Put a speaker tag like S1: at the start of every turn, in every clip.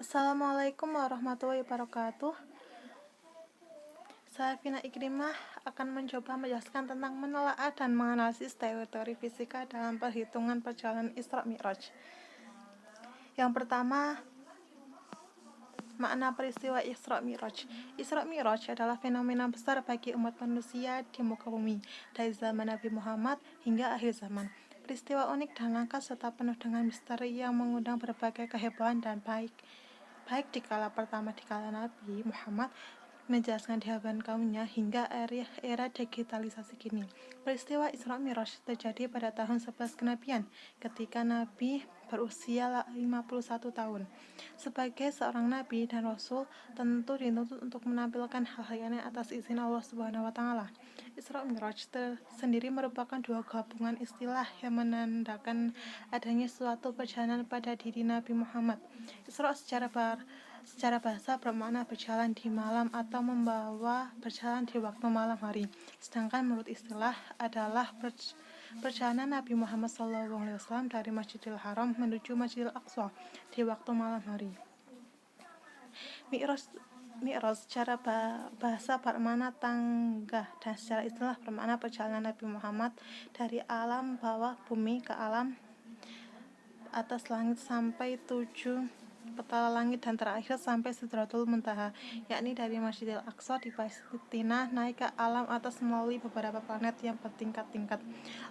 S1: Assalamualaikum warahmatullahi wabarakatuh. Saya Vina Ikrimah akan mencoba menjelaskan tentang menelaah dan menganalisis teori fisika dalam perhitungan perjalanan Isra Mi'raj. Yang pertama, makna peristiwa Isra Mi'raj. Isra Mi'raj adalah fenomena besar bagi umat manusia di muka bumi, dari zaman Nabi Muhammad hingga akhir zaman. Peristiwa unik dan langka serta penuh dengan misteri yang mengundang berbagai kehebohan dan baik di kala pertama di kala Nabi Muhammad menjelaskan di hadapan kaumnya hingga era digitalisasi kini. Peristiwa Isra Mi'raj terjadi pada tahun 11 kenabian ketika Nabi berusia 51 tahun. Sebagai seorang nabi dan rasul, tentu dituntut untuk menampilkan hal-hal yang atas izin Allah Subhanahu wa taala. Isra Mi'raj sendiri merupakan dua gabungan istilah yang menandakan adanya suatu perjalanan pada diri Nabi Muhammad. Isra secara bahasa bermakna berjalan di malam atau membawa berjalan di waktu malam hari. Sedangkan menurut istilah adalah perjalanan Nabi Muhammad SAW dari Masjidil Haram menuju Masjidil Aqsa di waktu malam hari. Mi'raj secara bahasa bermakna tangga dan secara istilah bermakna perjalanan Nabi Muhammad dari alam bawah bumi ke alam atas langit sampai 7 petala langit dan terakhir sampai Sidratul Muntaha, yakni dari Masjidil Aqsa di Palestina naik ke alam atas melalui beberapa planet yang bertingkat-tingkat,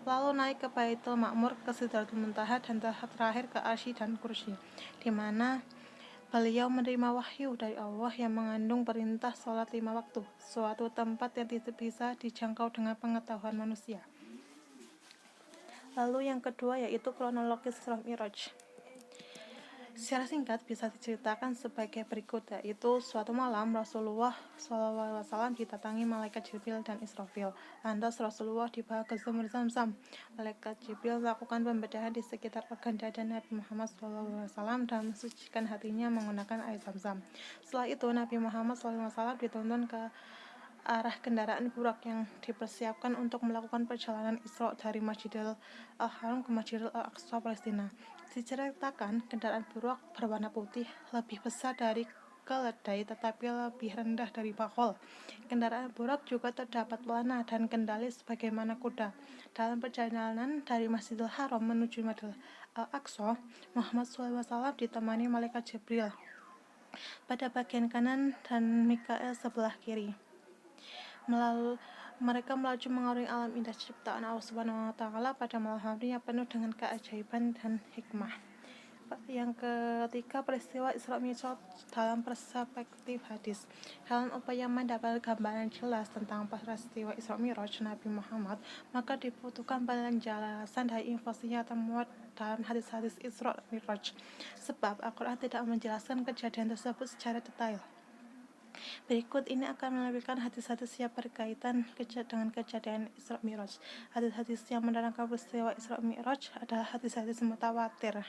S1: lalu naik ke Baitul Ma'mur, ke Sidratul Muntaha, dan terakhir ke Arsy dan Kursi, di mana beliau menerima wahyu dari Allah yang mengandung perintah sholat 5 waktu, suatu tempat yang tidak bisa dijangkau dengan pengetahuan manusia. Lalu yang kedua yaitu kronologis Isra Mi'raj. Secara singkat bisa diceritakan sebagai berikut, yaitu suatu malam Rasulullah SAW didatangi malaikat Jibril dan Israfil. Lantas Rasulullah dibawa ke sumur Zam-Zam. Malaikat Jibril melakukan pembedahan di sekitar organ dada Nabi Muhammad SAW dan mensucikan hatinya menggunakan air Zam-Zam. Setelah itu Nabi Muhammad SAW dituntun ke arah kendaraan burak yang dipersiapkan untuk melakukan perjalanan Isra dari Masjidil Haram ke Masjidil Aqsa Palestina. Diceritakan kendaraan burak berwarna putih, lebih besar dari keledai tetapi lebih rendah dari bakol. Kendaraan burak juga terdapat warna dan kendali sebagaimana kuda. Dalam perjalanan dari Masjidil Haram menuju Masjidil Aqsa, Muhammad SAW ditemani malaikat Jibril pada bagian kanan dan Mikael sebelah kiri. Mereka melaju mengarungi alam indah ciptaan Allah Subhanahu wa taala pada malam hari yang penuh dengan keajaiban dan hikmah. Yang ketiga, peristiwa Isra Mi'raj dalam perspektif hadis. Dalam upaya mendapat gambaran jelas tentang peristiwa Isra Mi'raj Nabi Muhammad, maka dibutuhkan penjelasan dari informasi yang termuat dalam hadis-hadis Isra Mi'raj, sebab Al-Quran tidak menjelaskan kejadian tersebut secara detail. Berikut ini akan menampilkan hadis-hadis yang berkaitan dengan kejadian Isra Mi'raj. Hadis-hadis yang menerangkan peristiwa Isra Mi'raj adalah hadis-hadis mutawatir.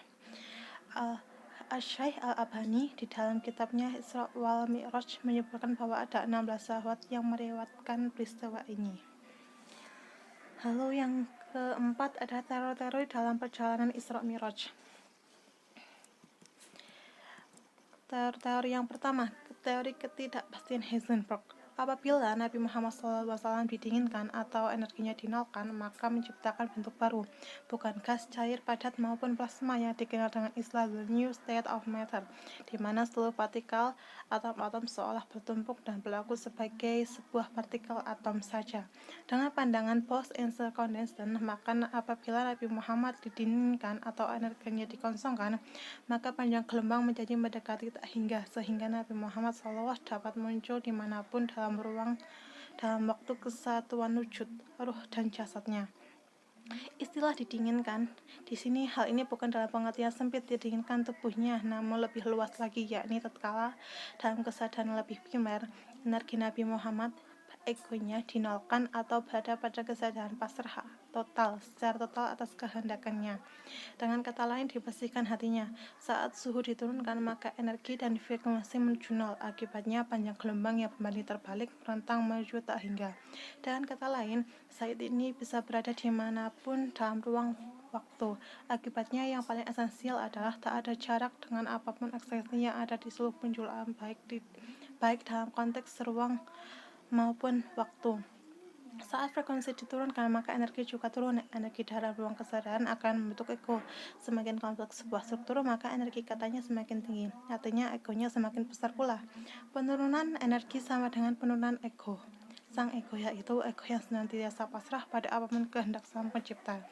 S1: Asy-Syaikh Al-Albani di dalam kitabnya Isra wal Mi'raj menyebutkan bahwa ada 16 sahabat yang meriwayatkan peristiwa ini. Lalu yang keempat ada teori-teori dalam perjalanan Isra Mi'raj. Teori yang pertama, teori ketidakpastian Heisenberg. Apabila Nabi Muhammad SAW didinginkan atau energinya dinolkan, maka menciptakan bentuk baru, bukan gas, cair, padat maupun plasma yang dikenal dengan istilah the new state of matter, di mana seluruh partikel atom-atom seolah bertumpuk dan berlaku sebagai sebuah partikel atom saja. Dengan pandangan Bose-Einstein condensation, maka apabila Nabi Muhammad didinginkan atau energinya dikosongkan, maka panjang gelombang menjadi mendekati tak hingga, sehingga Nabi Muhammad SAW dapat muncul dimanapun dalam waktu kesatuan wujud, ruh dan jasadnya. Istilah didinginkan di sini hal ini bukan dalam pengertian sempit didinginkan tubuhnya, namun lebih luas lagi, yakni tatkala dalam kesadaran lebih primer energi Nabi Muhammad egonya dinolkan atau berada pada kesadaran pasrah secara total atas kehendakannya. Dengan kata lain, dibersihkan hatinya. Saat suhu diturunkan, maka energi dan frekuensi menuju nol. Akibatnya panjang gelombang yang berbanding terbalik merentang menuju tak hingga. Dengan kata lain, saat ini bisa berada dimanapun dalam ruang waktu. Akibatnya yang paling esensial adalah tak ada jarak dengan apapun eksistensi yang ada di seluruh penjuru alam, baik dalam konteks ruang maupun waktu. Saat frekuensi diturunkan, maka energi juga turun. Energi dalam ruang kesadaran akan membentuk ego. Semakin kompleks sebuah struktur, maka energi katanya semakin tinggi. Artinya egonya semakin besar pula. Penurunan energi sama dengan penurunan ego. Sang ego yaitu ego yang senantiasa pasrah pada apapun kehendak Sang Pencipta.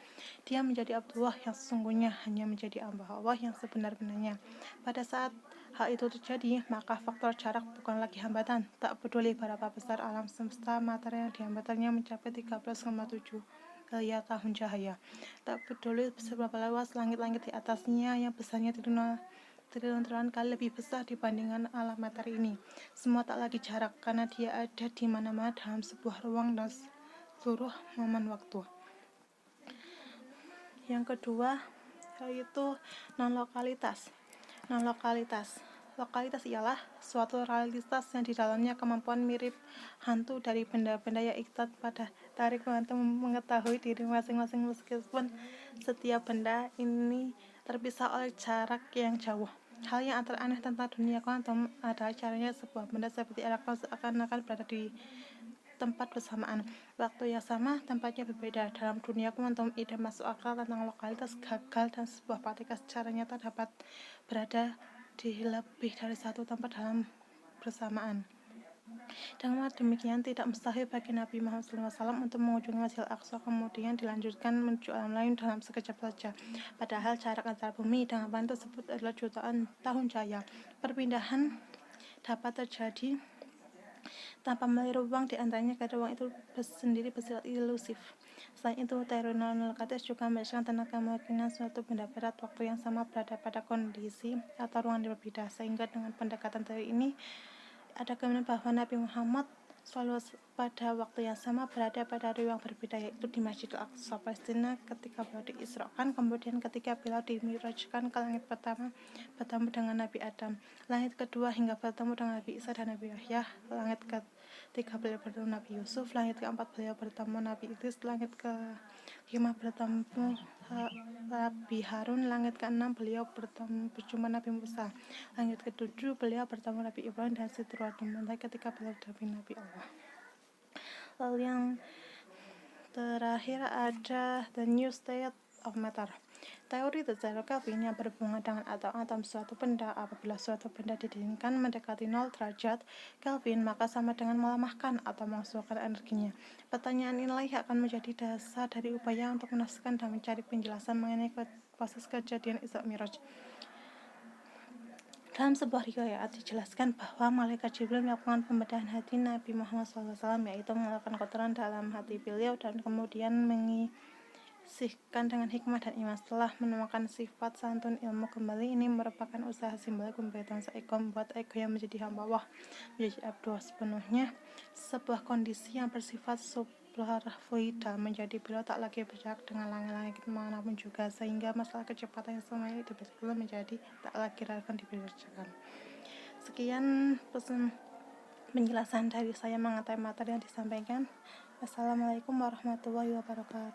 S1: Dia menjadi Abdullah yang sesungguhnya, hanya menjadi hamba Allah yang sebenar-benarnya. Pada saat hal itu terjadi, maka faktor jarak bukan lagi hambatan. Tak peduli berapa besar alam semesta, materi yang dihambatannya mencapai 13,7 miliar tahun cahaya. Tak peduli seberapa luas langit-langit di atasnya yang besarnya triliun kali lebih besar dibandingkan alam materi ini. Semua tak lagi jarak, karena dia ada di mana-mana dalam sebuah ruang dan seluruh momen waktu. Yang kedua yaitu non-lokalitas. Lokalitas ialah suatu realitas yang di dalamnya kemampuan mirip hantu dari benda-benda yang ikut pada tarik membantu mengetahui diri masing-masing, meskipun setiap benda ini terpisah oleh jarak yang jauh. Hal yang teraneh tentang dunia kuantum adalah caranya sebuah benda seperti elektron seakan-akan berada di tempat bersamaan, waktu yang sama, tempatnya berbeda. Dalam dunia kuantum, ide masuk akal tentang lokalitas gagal dan sebuah partikel secara nyata dapat berada di lebih dari satu tempat dalam bersamaan. Dengan demikian, tidak mustahil bagi Nabi Muhammad SAW untuk mengunjungi Masjidil Aqsa kemudian dilanjutkan menuju alam lain dalam sekejap saja. Padahal jarak antara bumi dengan planet tersebut adalah jutaan tahun cahaya. Perpindahan dapat terjadi tanpa melalui ruang di antaranya, karena ruang itu sendiri bersifat ilusif. Selain itu, teori non-lokalitas juga menjelaskan tentang kemungkinan suatu benda berat waktu yang sama berada pada kondisi atau ruang yang berbeda, sehingga dengan pendekatan teori ini ada kemungkinan bahwa Nabi Muhammad selalu pada waktu yang sama berada pada ruang berbeda, yaitu di Masjidil Aqsa, Palestina ketika beliau diisrakan, kemudian ketika beliau dimirajkan ke langit pertama bertemu dengan Nabi Adam, langit kedua hingga bertemu dengan Nabi Isa dan Nabi Yahya, langit ketiga beliau bertemu Nabi Yusuf, langit keempat beliau bertemu Nabi Idris, langit kelima bertemu Nabi Harun, langit keenam beliau berjumpa Nabi Musa, langit ketujuh beliau bertemu Nabi Ibrahim dan seterusnya ketika beliau Nabi Allah. Lalu yang terakhir ada the new state of matter. Teori sejarah Kelvin yang berhubungan dengan atom suatu benda. Apabila suatu benda didinginkan mendekati 0 derajat Kelvin, maka sama dengan melemahkan atau mengosongkan energinya. Pertanyaan inilah yang akan menjadi dasar dari upaya untuk menafsirkan dan mencari penjelasan mengenai proses kejadian Isra Miraj. Dalam sebuah riwayat dijelaskan bahwa malaikat Jibril melakukan pembedahan hati Nabi Muhammad SAW, yaitu mengeluarkan kotoran dalam hati beliau dan kemudian mengisihkan dengan hikmah dan iman. Setelah menemukan sifat santun ilmu kembali, ini merupakan usaha simbolik pembebasan seego, membuat ego yang menjadi hamba Allah, menjadi abdul sepenuhnya, sebuah kondisi yang bersifat fluidal, menjadi beliau tak lagi berjarak dengan langit-langit manapun juga, sehingga masalah kecepatan yang selama ini dibicarakan menjadi tak lagi relevan dibicarakan. Sekian penjelasan dari saya mengenai materi yang disampaikan. Wassalamualaikum warahmatullahi wabarakatuh.